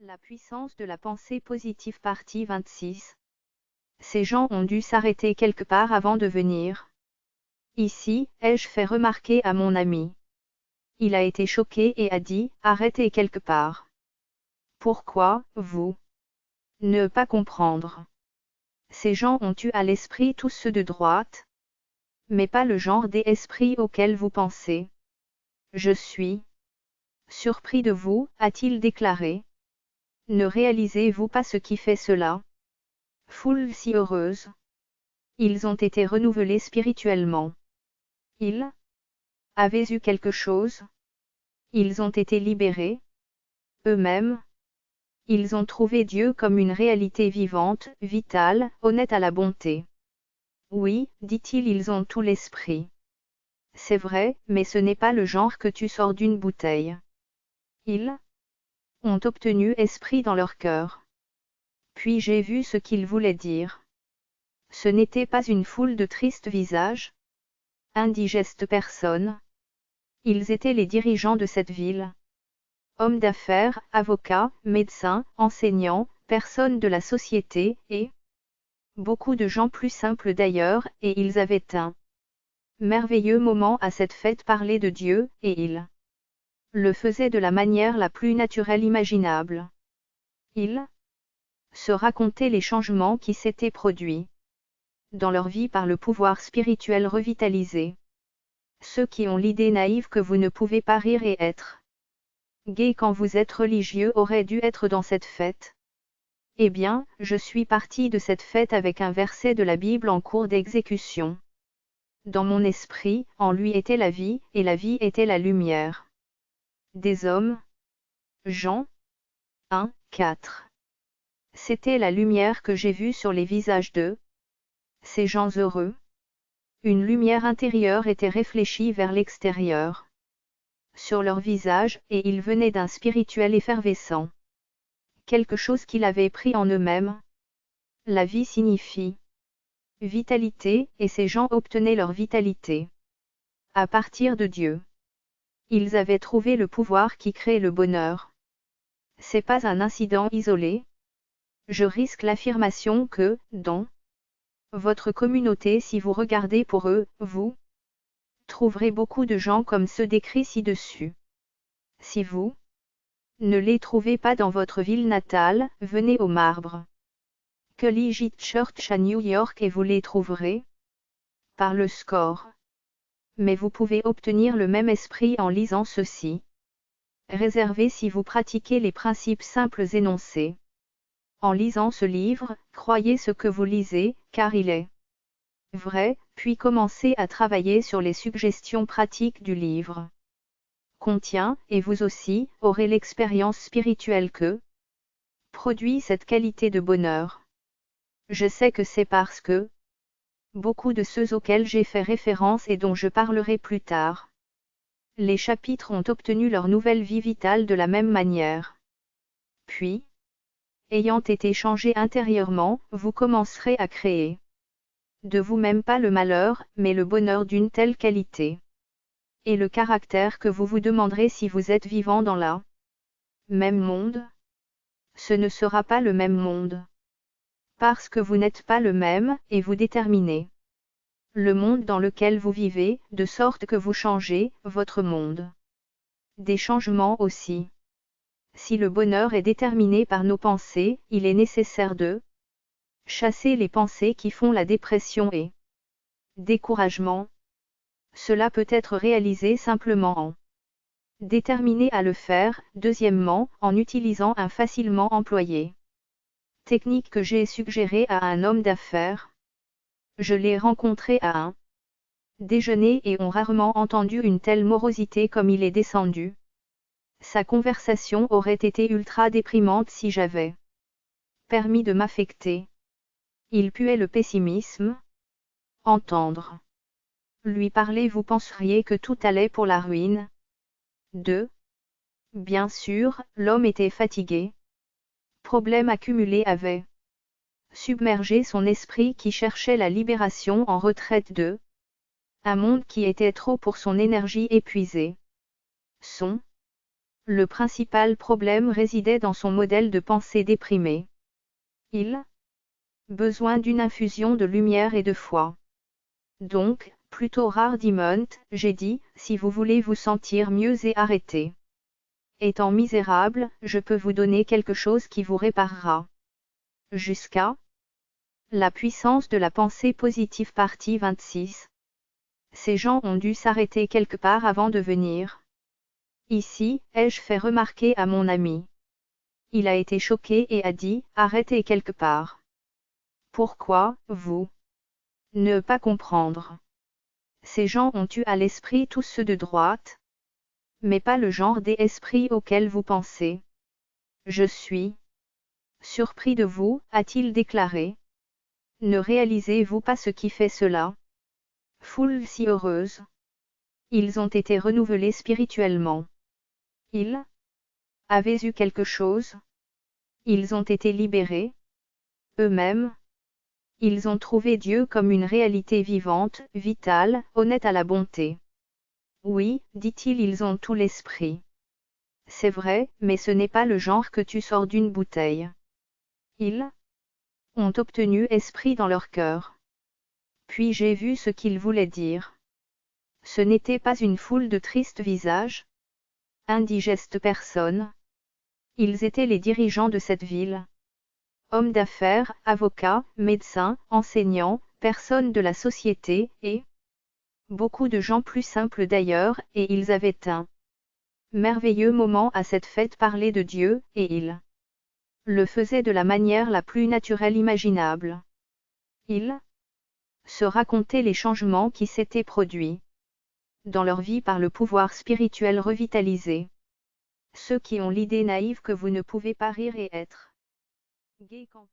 La puissance de la pensée positive partie 26. Ces gens ont dû s'arrêter quelque part avant de venir. Ici, ai-je fait remarquer à mon ami. Il a été choqué et a dit, arrêtez quelque part. Pourquoi, vous? Ne pas comprendre. Ces gens ont eu à l'esprit tous ceux de droite, mais pas le genre d'esprit auquel vous pensez. Je suis surpris de vous, a-t-il déclaré. Ne réalisez-vous pas ce qui fait cela? Foule si heureuse. Ils ont été renouvelés spirituellement. Ils avaient eu quelque chose. Ils ont été libérés. Eux-mêmes. Ils ont trouvé Dieu comme une réalité vivante, vitale, honnête à la bonté. Oui, dit-il, ils ont tout l'esprit. C'est vrai, mais ce n'est pas le genre que tu sors d'une bouteille. Ils ont obtenu esprit dans leur cœur. Puis j'ai vu ce qu'ils voulaient dire. Ce n'était pas une foule de tristes visages, indigestes personnes. Ils étaient les dirigeants de cette ville. Hommes d'affaires, avocats, médecins, enseignants, personnes de la société, et beaucoup de gens plus simples d'ailleurs, et ils avaient un merveilleux moment à cette fête parler de Dieu, et ils le faisaient de la manière la plus naturelle imaginable. Ils se racontaient les changements qui s'étaient produits dans leur vie par le pouvoir spirituel revitalisé. Ceux qui ont l'idée naïve que vous ne pouvez pas rire et être gai quand vous êtes religieux auraient dû être dans cette fête. Eh bien, je suis parti de cette fête avec un verset de la Bible en cours d'exécution. Dans mon esprit, en lui était la vie, et la vie était la lumière des hommes. Jean 1, 4. C'était la lumière que j'ai vue sur les visages de ces gens heureux. Une lumière intérieure était réfléchie vers l'extérieur sur leur visage, et ils venaient d'un spirituel effervescent. Quelque chose qu'ils avaient pris en eux-mêmes. La vie signifie vitalité, et ces gens obtenaient leur vitalité à partir de Dieu. Ils avaient trouvé le pouvoir qui crée le bonheur. C'est pas un incident isolé. Je risque l'affirmation que, dans votre communauté, si vous regardez pour eux, vous trouverez beaucoup de gens comme ceux décrits ci-dessus. Si vous ne les trouvez pas dans votre ville natale, venez au Marbre Collegiate Church à New York et vous les trouverez par le score. Mais vous pouvez obtenir le même esprit en lisant ceci. Réservé si vous pratiquez les principes simples énoncés. En lisant ce livre, croyez ce que vous lisez, car il est vrai, puis commencez à travailler sur les suggestions pratiques du livre contient, et vous aussi, aurez l'expérience spirituelle que produit cette qualité de bonheur. Je sais que c'est parce que beaucoup de ceux auxquels j'ai fait référence et dont je parlerai plus tard. Les chapitres ont obtenu leur nouvelle vie vitale de la même manière. Puis, ayant été changés intérieurement, vous commencerez à créer de vous-même pas le malheur, mais le bonheur d'une telle qualité et le caractère que vous vous demanderez si vous êtes vivant dans la même monde. Ce ne sera pas le même monde. Parce que vous n'êtes pas le même, et vous déterminez le monde dans lequel vous vivez, de sorte que vous changez votre monde. Des changements aussi. Si le bonheur est déterminé par nos pensées, il est nécessaire de chasser les pensées qui font la dépression et découragement. Cela peut être réalisé simplement en déterminé à le faire, deuxièmement, en utilisant un facilement employé technique que j'ai suggérée à un homme d'affaires. Je l'ai rencontré à un déjeuner et ont rarement entendu une telle morosité comme il est descendu. Sa conversation aurait été ultra déprimante si j'avais permis de m'affecter. Il puait le pessimisme. Entendre lui parler, vous penseriez que tout allait pour la ruine. 2. Bien sûr, l'homme était fatigué. Problèmes accumulés avaient submergé son esprit qui cherchait la libération en retraite de un monde qui était trop pour son énergie épuisée. Son Le principal problème résidait dans son modèle de pensée déprimé. Il besoin d'une infusion de lumière et de foi. Donc, plutôt rare Dimont, j'ai dit, si vous voulez vous sentir mieux et arrêter. Étant misérable, je peux vous donner quelque chose qui vous réparera. Jusqu'à la puissance de la pensée positive partie 26. Ces gens ont dû s'arrêter quelque part avant de venir. Ici, ai-je fait remarquer à mon ami. Il a été choqué et a dit, arrêtez quelque part. Pourquoi, vous ne pas comprendre? Ces gens ont eu à l'esprit tous ceux de droite, mais pas le genre d'esprit auquel vous pensez. Je suis surpris de vous, a-t-il déclaré. Ne réalisez-vous pas ce qui fait cela? Foule si heureuse. Ils ont été renouvelés spirituellement. Ils avaient eu quelque chose. Ils ont été libérés. Eux-mêmes. Ils ont trouvé Dieu comme une réalité vivante, vitale, honnête à la bonté. Oui, dit-il, ils ont tout l'esprit. C'est vrai, mais ce n'est pas le genre que tu sors d'une bouteille. Ils ont obtenu esprit dans leur cœur. Puis j'ai vu ce qu'ils voulaient dire. Ce n'était pas une foule de tristes visages, indigestes personnes. Ils étaient les dirigeants de cette ville. Hommes d'affaires, avocats, médecins, enseignants, personnes de la société, et beaucoup de gens plus simples d'ailleurs, et ils avaient un merveilleux moment à cette fête parler de Dieu, et ils le faisaient de la manière la plus naturelle imaginable. Ils se racontaient les changements qui s'étaient produits dans leur vie par le pouvoir spirituel revitalisé. Ceux qui ont l'idée naïve que vous ne pouvez pas rire et être gai quand